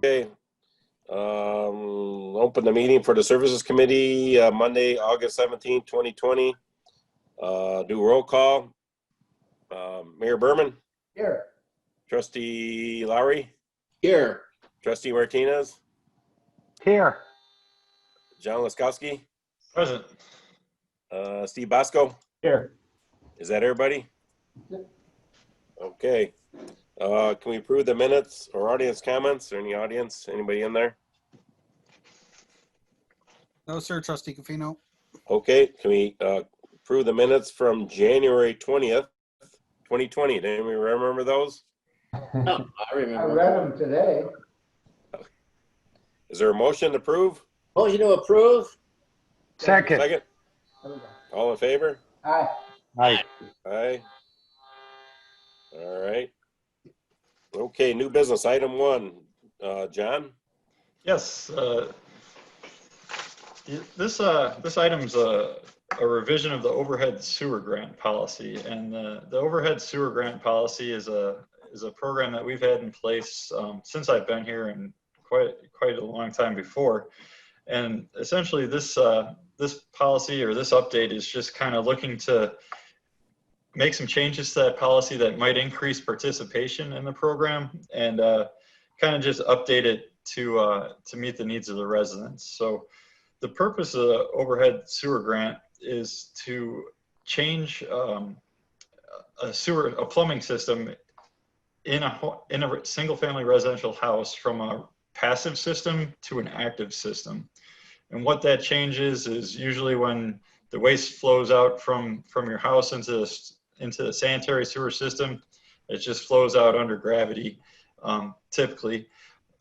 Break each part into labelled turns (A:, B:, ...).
A: Okay. Open the meeting for the Services Committee, Monday, August 17, 2020. Do roll call. Mayor Berman.
B: Here.
A: Trustee Lowry.
C: Here.
A: Trustee Martinez.
B: Here.
A: John Laskowski.
D: Present.
A: Steve Bosco.
B: Here.
A: Is that everybody? Okay. Can we approve the minutes or audience comments? Or any audience? Anybody in there?
E: No, sir, Trustee Cofino.
A: Okay. Can we approve the minutes from January 20th, 2020? Did anybody remember those?
C: Oh, I remember.
B: I read them today.
A: Is there a motion to approve?
C: Motion to approve?
B: Second.
A: Second. All in favor?
B: Aye.
E: Aye.
A: Aye. All right. Okay, new business, item 1. John?
D: Yes. This item's a revision of the overhead sewer grant policy, and the overhead sewer grant policy is a program that we've had in place since I've been here and quite a long time before. And essentially, this policy or this update is just kind of looking to make some changes to that policy that might increase participation in the program and kind of just update it to meet the needs of the residents. So the purpose of the overhead sewer grant is to change a plumbing system in a single family residential house from a passive system to an active system. And what that changes is usually when the waste flows out from your house into the sanitary sewer system, it just flows out under gravity, typically.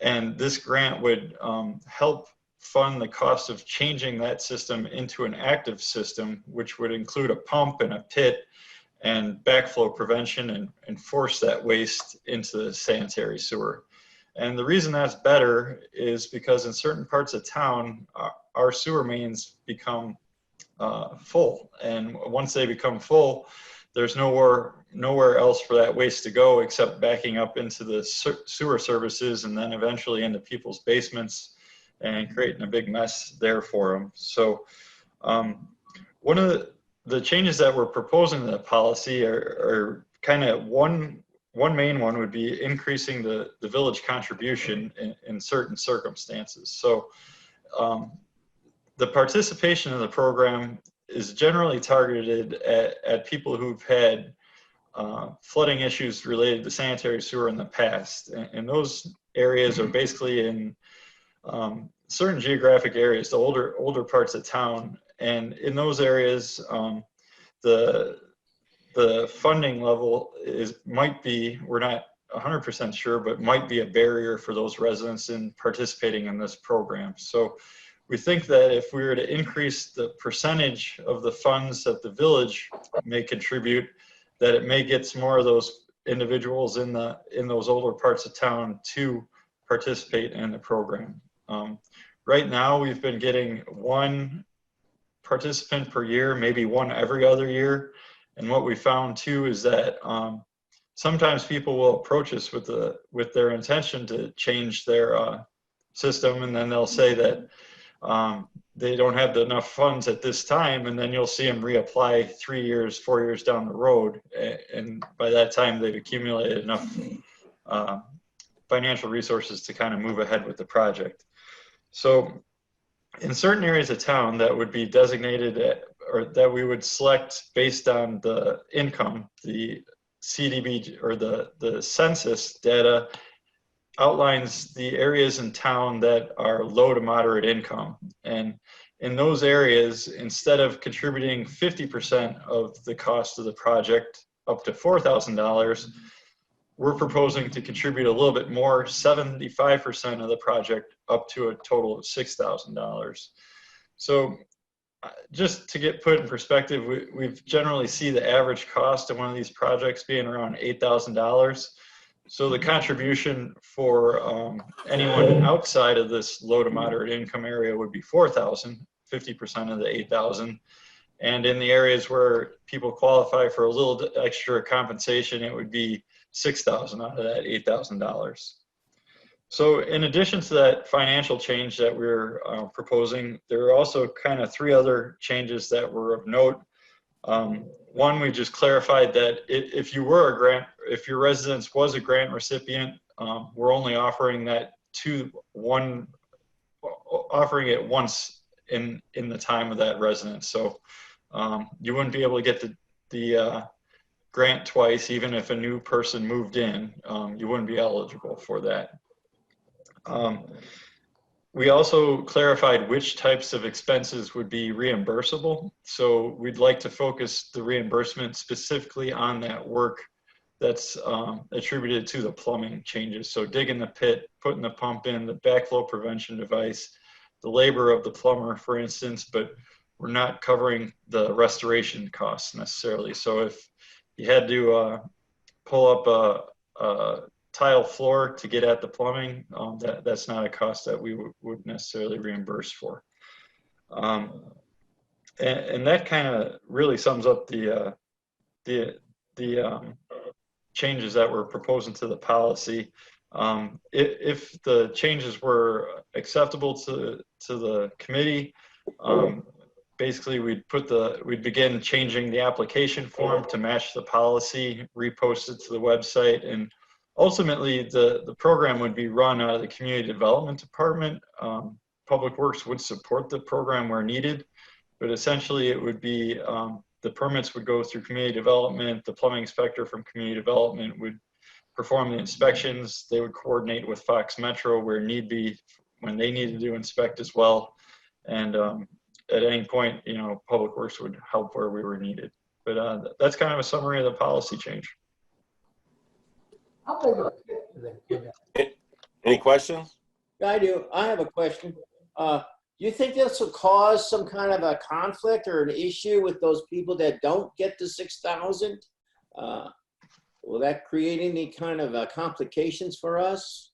D: And this grant would help fund the cost of changing that system into an active system, which would include a pump and a pit and backflow prevention and force that waste into the sanitary sewer. And the reason that's better is because in certain parts of town, our sewer mains become full. And once they become full, there's nowhere else for that waste to go except backing up into the sewer services and then eventually into people's basements and creating a big mess there for them. So one of the changes that we're proposing in the policy are kind of one main one would be increasing the village contribution in certain circumstances. So the participation in the program is generally targeted at people who've had flooding issues related to sanitary sewer in the past. And those areas are basically in certain geographic areas, the older parts of town. And in those areas, the funding level might be, we're not 100% sure, but might be a barrier for those residents in participating in this program. So we think that if we were to increase the percentage of the funds that the village may contribute, that it may get some more of those individuals in those older parts of town to participate in the program. Right now, we've been getting one participant per year, maybe one every other year. And what we found too is that sometimes people will approach us with their intention to change their system, and then they'll say that they don't have enough funds at this time, and then you'll see them reapply 3 years, 4 years down the road, and by that time they've accumulated enough financial resources to kind of move ahead with the project. So in certain areas of town that would be designated or that we would select based on the income, the CDB or the census data outlines the areas in town that are low to moderate income. And in those areas, instead of contributing 50% of the cost of the project up to $4,000, we're proposing to contribute a little bit more, 75% of the project up to a total of $6,000. So just to get put in perspective, we've generally see the average cost of one of these projects being around $8,000. So the contribution for anyone outside of this low to moderate income area would be $4,000, 50% of the $8,000. And in the areas where people qualify for a little extra compensation, it would be $6,000 out of that $8,000. So in addition to that financial change that we're proposing, there are also kind of 3 other changes that were of note. One, we just clarified that if you were a grant, if your residence was a grant recipient, we're only offering that offering it once in the time of that residence. So you wouldn't be able to get the grant twice, even if a new person moved in. You wouldn't be eligible for that. We also clarified which types of expenses would be reimbursable. So we'd like to focus the reimbursement specifically on that work that's attributed to the plumbing changes. So digging the pit, putting the pump in, the backflow prevention device, the labor of the plumber, for instance, but we're not covering the restoration costs necessarily. So if you had to pull up a tile floor to get at the plumbing, that's not a cost that we would necessarily reimburse for. And that kind of really sums up the changes that we're proposing to the policy. If the changes were acceptable to the committee, basically we'd begin changing the application form to match the policy, repost it to the website, and ultimately the program would be run out of the community development department. Public Works would support the program where needed, but essentially it would be the permits would go through community development. The plumbing inspector from community development would perform the inspections. They would coordinate with Fox Metro where need be, when they needed to inspect as well. And at any point, Public Works would help where we were needed. But that's kind of a summary of the policy change.
B: How big a pit do they get?
A: Any questions?
C: I do. I have a question. Do you think this will cause some kind of a conflict or an issue with those people that don't get the 6,000? Will that create any kind of complications for us?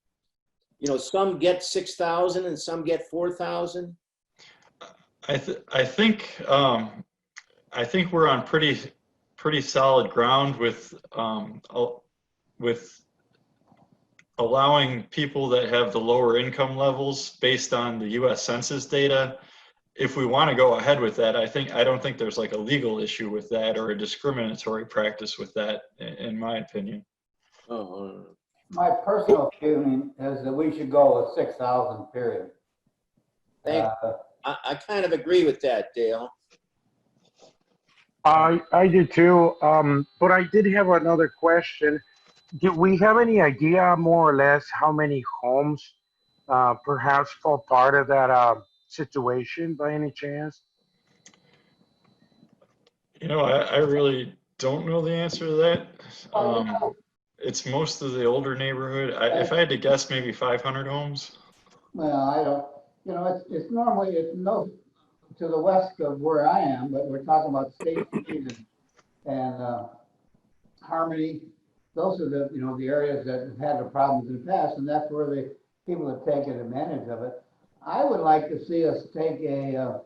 C: Some get 6,000 and some get 4,000.
D: I think we're on pretty solid ground with allowing people that have the lower income levels based on the U.S. Census data. If we want to go ahead with that, I don't think there's like a legal issue with that or a discriminatory practice with that, in my opinion.
B: My personal feeling is that we should go with 6,000, period.
C: I kind of agree with that, Dale.
F: I do too, but I did have another question. Do we have any idea, more or less, how many homes perhaps fall part of that situation by any chance?
D: I really don't know the answer to that. It's most of the older neighborhood. If I had to guess, maybe 500 homes.
B: Well, I don't, it's normally, no, to the west of where I am, but we're talking about State Street and Harmony. Those are the areas that have had the problems in the past, and that's where the people have taken advantage of it. I would like to see us take a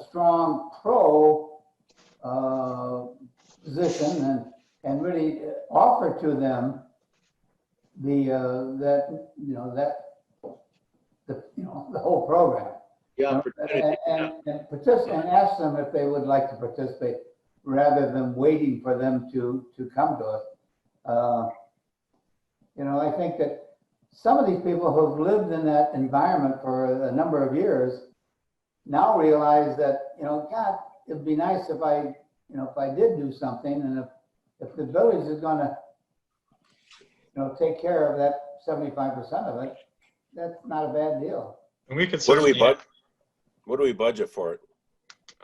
B: strong pro position and really offer to them the whole program.
C: Yeah.
B: And ask them if they would like to participate, rather than waiting for them to come to us. I think that some of these people who've lived in that environment for a number of years now realize that, God, it'd be nice if I did do something, and if the village is gonna, take care of that 75% of it, that's not a bad deal.
D: And we could
A: What do we
D: certainly,
A: budget for it?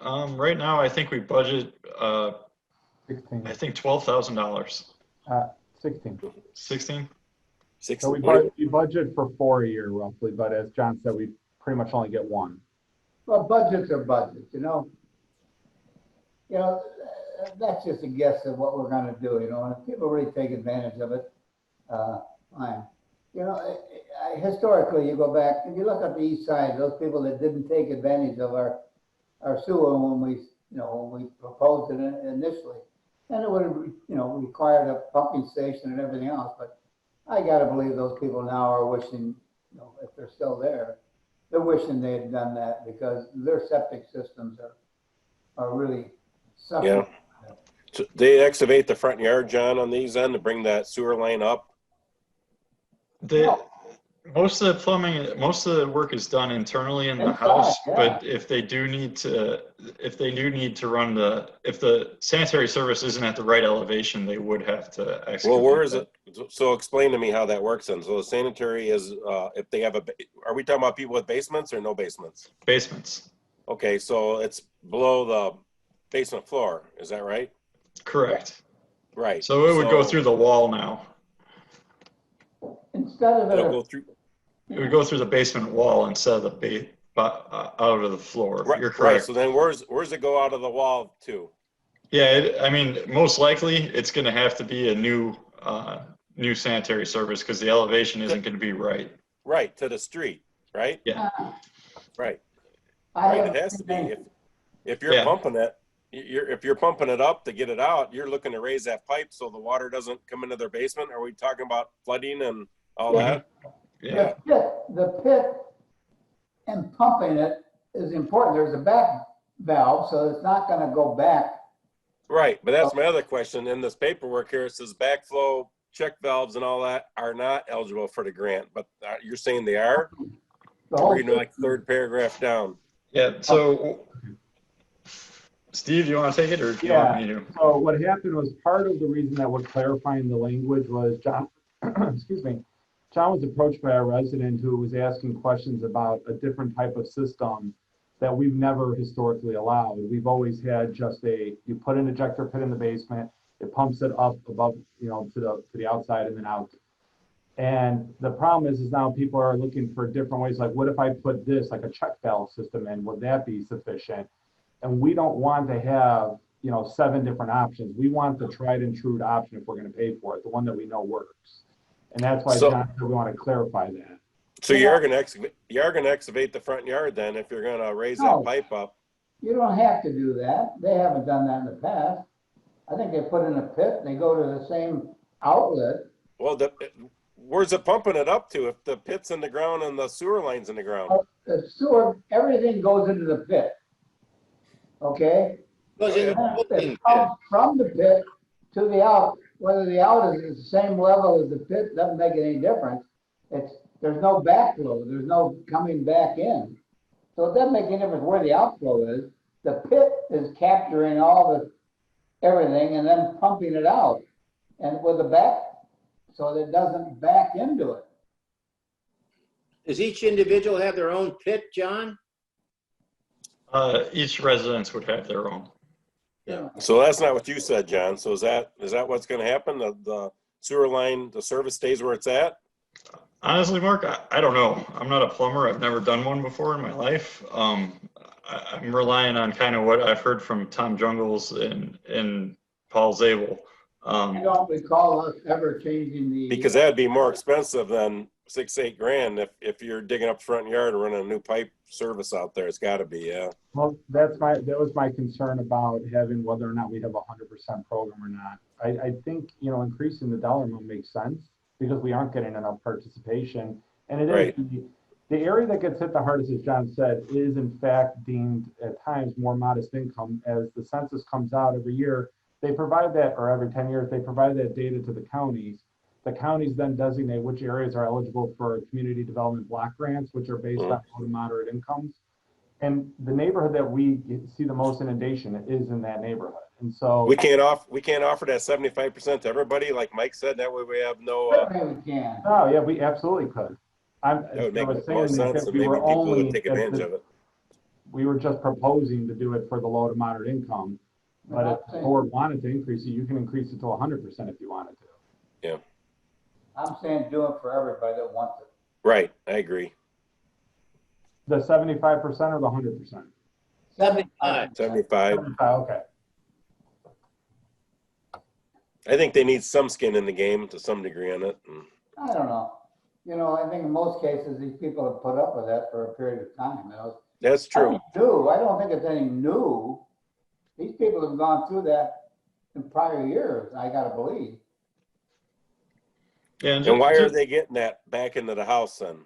D: right now, I think we budget,
G: 16.
D: I think $12,000.
G: 16.
D: 16?
G: So we budget for 4 a year roughly, but as John said, we pretty much only get one.
B: Well, budgets are budgets, that's just a guess of what we're gonna do, and if people really take advantage of it, fine. Historically, you go back, if you look at the east side, those people that didn't take advantage of our our sewer when we proposed it initially. And it would have, required a pumping station and everything else, but I gotta believe those people now are wishing, if they're still there, they're wishing they had done that because their septic systems are really suffering.
A: Yeah. So they excavate the front yard, John, on these then to bring that sewer line up?
D: Most of the plumbing, most of the work is done internally in the
B: Inside,
D: house,
B: yeah.
D: but if they do need to run if the sanitary service isn't at the right elevation, they would have to excavate.
A: Well, where is it? So explain to me how that works then. So the sanitary is, if they have are we talking about people with basements or no basements?
D: Basements.
A: Okay, so it's below the basement floor, is that right?
D: Correct.
A: Right.
D: So it would go through the wall now.
B: Instead of
A: It'll
B: it,
A: go through.
D: It would go through the basement wall instead of the out of the floor.
A: Right,
D: You're correct.
A: right. So then where's it go out of the wall to?
D: Yeah, I mean, most likely it's going to have to be a new sanitary service because the elevation isn't going to be right.
A: Right, to the street, right?
D: Yeah.
A: Right.
B: I
A: Right,
B: have
A: it has to be.
B: been-
A: If you're
D: Yeah.
A: pumping it, if you're pumping it up to get it out, you're looking to raise that pipe so the water doesn't come into their basement. Are we talking about flooding and all that?
D: Yeah.
B: The pit and pumping it is important. There's a back valve, so it's not gonna go back.
A: Right, but that's my other question. In this paperwork here, it says backflow check valves and all that are not eligible for the grant, but you're saying they are?
B: The whole
A: Reading like third paragraph down.
D: Yeah. So, Steve, you want to take it or do you want me to?
G: So what happened was part of the reason that we're clarifying the language was John, excuse me, John was approached by a resident who was asking questions about a different type of system that we've never historically allowed. We've always had just you put an ejector pit in the basement, it pumps it up above, to the outside and then out. And the problem is now people are looking for different ways. Like, what if I put this, like a check valve system in, would that be sufficient? And we don't want to have, 7 different options. We want the tried and true option if we're going to pay for it, the one that we know works. And that's why John said we want to clarify that.
A: So you're gonna excavate the front yard then if you're gonna raise that pipe up.
B: You don't have to do that. They haven't done that in the past. I think they put in a pit and they go to the same outlet.
A: Well, where's it pumping it up to if the pit's in the ground and the sewer line's in the ground?
B: The sewer, everything goes into the pit. Okay?
C: Goes in the
B: It
C: building.
B: comes from the pit to the out. Whether the out is the same level as the pit doesn't make any difference. There's no backflow. There's no coming back in. So it doesn't make any difference where the outflow is. The pit is capturing all everything and then pumping it out. And with the back, so that it doesn't back into it.
C: Does each individual have their own pit, John?
D: Each residence would have their own.
A: Yeah. So that's not what you said, John. So is that what's gonna happen? The sewer line, the service stays where it's at?
D: Honestly, Mark, I don't know. I'm not a plumber. I've never done one before in my life. I'm relying on kind of what I've heard from Tom Jungles and Paul Zabel.
B: I don't recall us ever changing the.
A: Because that'd be more expensive than $6-8 grand if you're digging up the front yard and running a new pipe service out there. It's got to be, yeah.
G: Well, that was my concern about having whether or not we have a 100% program or not. I think, increasing the dollar amount makes sense because we aren't getting enough participation. And it
A: Right.
G: is the area that gets hit the hardest, as John said, is in fact deemed at times more modest income. As the census comes out every year, they provide that, or every 10 years, they provide that data to the counties. The counties then designate which areas are eligible for community development block grants, which are based on low to moderate incomes. And the neighborhood that we see the most inundation is in that neighborhood. And so
A: We can't offer that 75% to everybody, like Mike said. That way we have no.
B: Certainly we can.
G: oh yeah, we absolutely could.
A: That would make
G: I was
A: more
G: saying
A: sense,
G: that
A: and
G: we
A: maybe
G: were
A: people
G: only
A: would take advantage of it.
G: we were just proposing to do it for the low to moderate income. But if the board wanted to increase it, you can increase it to 100% if you wanted to.
A: Yeah.
B: I'm saying do it for everybody that wants it.
A: Right. I agree.
G: The 75% or the 100%?
C: 75.
A: 75.
G: Okay.
A: I think they need some skin in the game to some degree on it.
B: I don't know. I think in most cases, these people have put up with that for a period of time.
A: That's true.
B: New, I don't think it's any new. These people have gone through that in prior years, I gotta believe.
D: Yeah,
A: And why are they getting that back into the house then?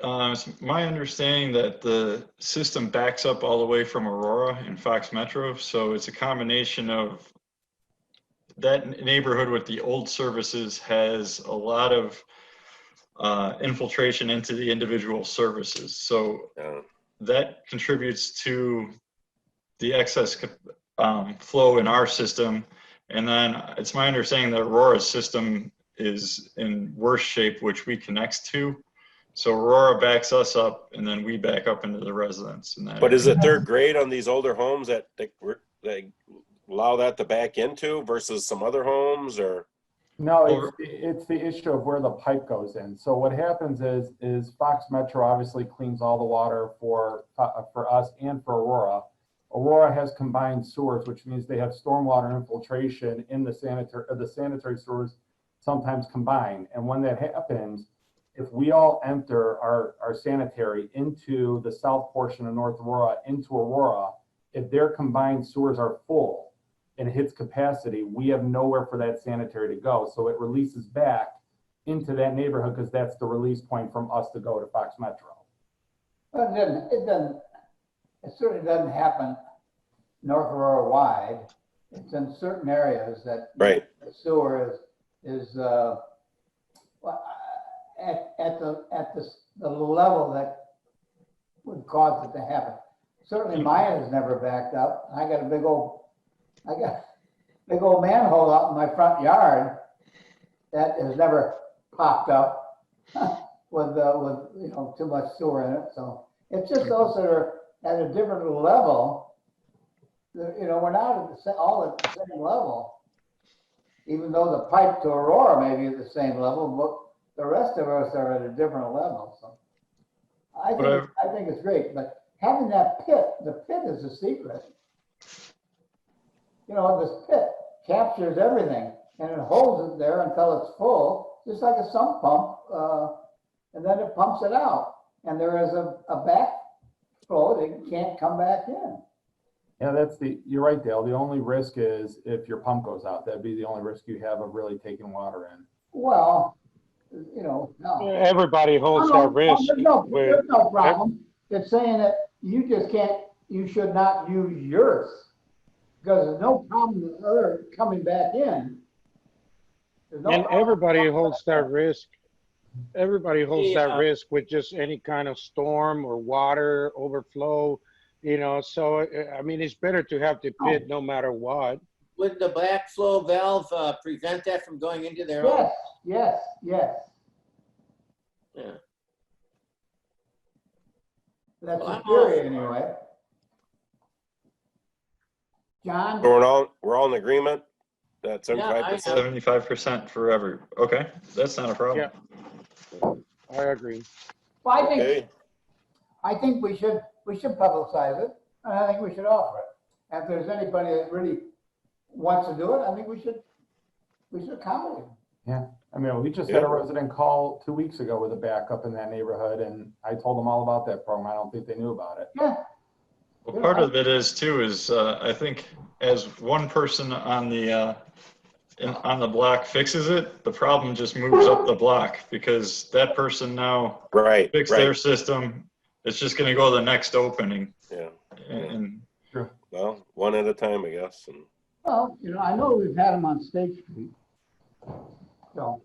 D: It's my understanding that the system backs up all the way from Aurora and Fox Metro, so it's a combination of that neighborhood with the old services has a lot of infiltration into the individual services. So that contributes to the excess flow in our system. And then it's my understanding that Aurora's system is in worse shape, which we connect to. So Aurora backs us up, and then we back up into the residents.
A: But is it third grade on these older homes that they allow that to back into versus some other homes, or?
G: No, it's the issue of where the pipe goes in. So what happens is Fox Metro obviously cleans all the water for us and for Aurora. Aurora has combined sewers, which means they have stormwater infiltration in the sanitary sewers, sometimes combined. And when that happens, if we all enter our sanitary into the south portion of North Aurora, into Aurora, if their combined sewers are full and it hits capacity, we have nowhere for that sanitary to go. So it releases back into that neighborhood because that's the release point from us to go to Fox Metro.
B: But it certainly doesn't happen North Aurora wide. It's in certain areas that
A: Right.
B: the sewer is at the level that would cause it to happen. Certainly mine has never backed up. I got a big old manhole out in my front yard that has never popped up with too much sewer in it. So it's just those that are at a different level. We're not all at the same level, even though the pipe to Aurora may be at the same level, but the rest of us are at a different level. So I think it's great, but having that pit, the pit is a secret. This pit captures everything and it holds it there until it's full, just like a sump pump, and then it pumps it out. And there is a backflow that can't come back in.
G: Yeah, you're right, Dale. The only risk is if your pump goes out. That'd be the only risk you have of really taking water in.
B: Well, no.
F: Everybody holds that risk.
B: There's no problem. It's saying that you should not use yours because there's no problem with other coming back in.
F: And everybody holds that risk. Everybody holds that risk with just any kind of storm or water overflow, so I mean, it's better to have the pit no matter what.
C: Would the backflow valve prevent that from going into their own?
B: Yes.
C: Yeah.
B: That's a theory anyway. John?
A: So we're all in agreement? That's 75%?
D: 75% forever. Okay, that's not a problem.
F: Yeah, I agree.
B: Well,
A: Okay.
B: I think we should publicize it, and I think we should offer it. If there's anybody that really wants to do it, I think we should accommodate them.
G: Yeah. I mean, we just had a resident call 2 weeks ago with a backup in that neighborhood, and I told them all about that program. I don't think they knew about it.
B: Yeah.
D: Well, part of it is I think as one person on the block fixes it, the problem just moves up the block because that person now fixed their system. It's just going to go to the next opening.
A: Yeah.
D: And
A: well, one at a time, I guess. And
B: Well, I know we've had them on State Street. So,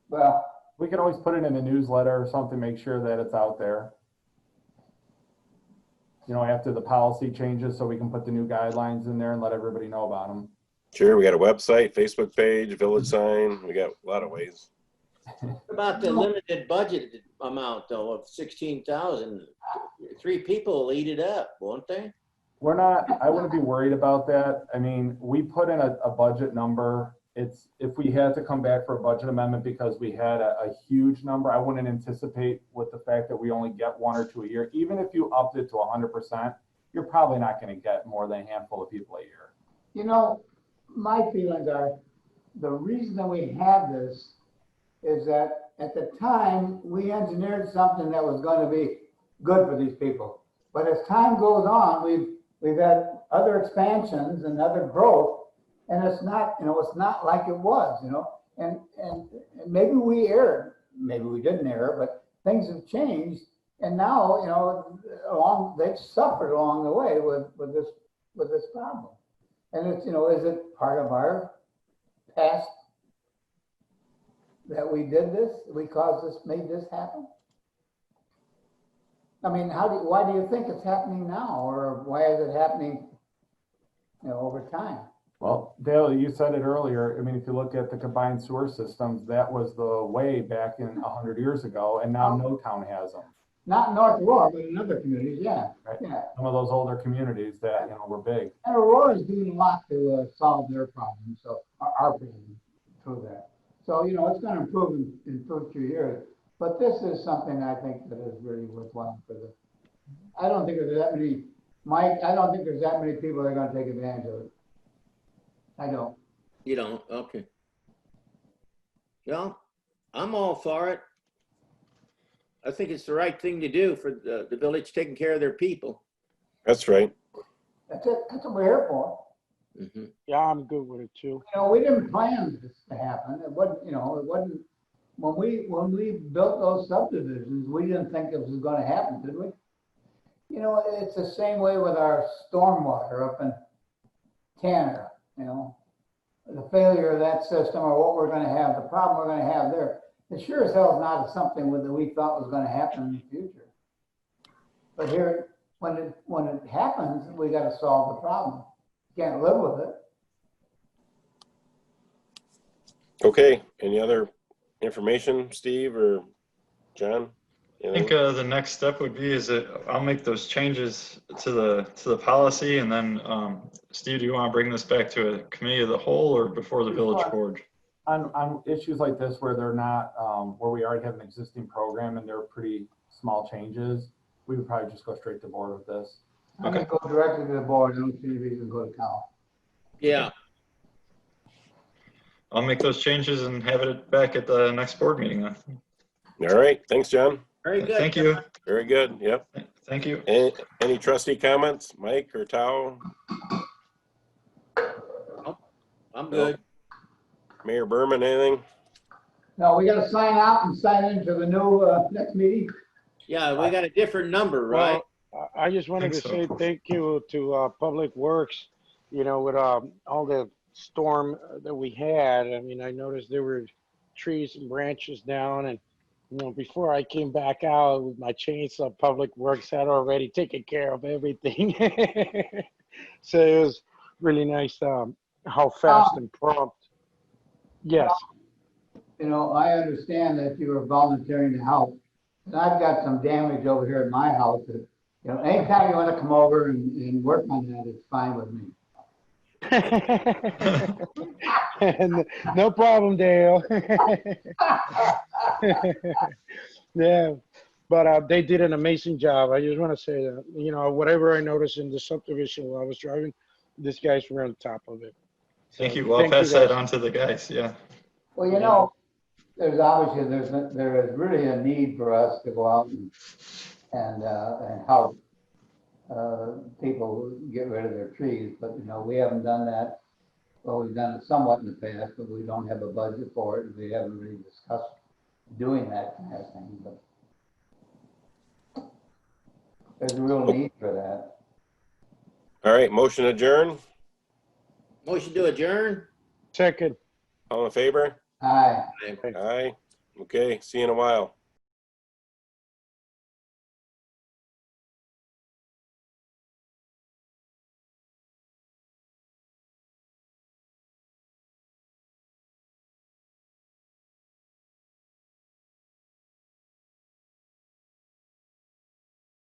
B: well,
G: We can always put it in a newsletter or something, make sure that it's out there. After the policy changes, so we can put the new guidelines in there and let everybody know about them.
A: sure, we got a website, Facebook page, village sign. We got a lot of ways.
C: What about the limited budget amount though of 16,000? 3 people will eat it up, won't they?
G: I wouldn't be worried about that. I mean, we put in a budget number. If we had to come back for a budget amendment because we had a huge number, I wouldn't anticipate with the fact that we only get 1 or 2 a year. Even if you upped it to 100%, you're probably not going to get more than a handful of people a year.
B: My feelings are the reason that we have this is that at the time we engineered something that was going to be good for these people. But as time goes on, we've had other expansions and other growth, and it's not, it's not like it was, and maybe we erred, maybe we didn't err, but things have changed, and now, they've suffered along the way with this problem. And it's, is it part of our past that we did this, we caused this, made this happen? I mean, why do you think it's happening now, or why is it happening, over time?
G: Well, Dale, you said it earlier. I mean, if you look at the combined sewer systems, that was the way back in 100 years ago, and now no town has them.
B: Not in North Aurora, but in other communities, yeah.
G: Right.
B: Yeah.
G: Some of those older communities that, were big.
B: And Aurora is doing a lot to solve their problem, so our problem through that. So, it's going to improve in future years. But this is something I think that is really worthwhile for the. I don't think there's that many, Mike. I don't think there's that many people that are going to take advantage of it. I don't.
C: You don't? Okay. Well, I'm all for it. I think it's the right thing to do for the village taking care of their people.
A: That's right.
B: That's it. That's what we're here for.
C: Mm-hmm.
F: Yeah, I'm good with it too.
B: We didn't plan this to happen. It wasn't, it wasn't, when we built those subdivisions, we didn't think it was going to happen, did we? It's the same way with our stormwater up in Tanner, the failure of that system, or what we're going to have, the problem we're going to have there. It sure as hell is not something that we thought was going to happen in the future. But here, when it happens, we got to solve the problem. Can't live with it.
A: Okay, any other information, Steve or John?
D: I think the next step would be I'll make those changes to the policy, and then Steve, do you want to bring this back to a committee of the whole or before the village board?
G: On issues like this where they're not, where we already have an existing program and they're pretty small changes, we would probably just go straight to board with this.
B: I'm going to go directly to the board. I don't see any reason to go to Cal.
C: Yeah.
D: I'll make those changes and have it back at the next board meeting then.
A: All right, thanks, John.
C: Very good.
D: Thank you.
A: Very good, yep.
D: Thank you.
A: Any trustee comments, Mike or Tao?
C: I'm good.
A: Mayor Berman, anything?
B: No, we got to sign out and sign into the new next meeting.
C: Yeah, we got a different number, right?
F: Well, I just wanted to
D: Think so.
F: say thank you to Public Works, with all the storm that we had. I mean, I noticed there were trees and branches down, and before I came back out with my chainsaw, Public Works had already taken care of everything. So it was really nice how fast and prompt. Yes.
B: I understand that you are volunteering to help. And I've got some damage over here at my house that, anytime you want to come over and work on that, it's fine with me.
F: No problem, Dale. Yeah, but they did an amazing job. I just want to say that, whatever I noticed in the subdivision while I was driving, these guys were on top of it.
D: Thank
F: So,
D: you. Well, I'll pass that on to the guys. Yeah.
B: Well, there's obviously there is really a need for us to go out and help people get rid of their trees, but we haven't done that. Well, we've done it somewhat in the past, but we don't have a budget for it. We haven't really discussed doing that kind of thing, but there's a real need for that.
A: All right, motion adjourn.
C: Motion to adjourn?
F: Second.
A: All in favor?
B: Aye.
A: Aye. Okay, see you in a while.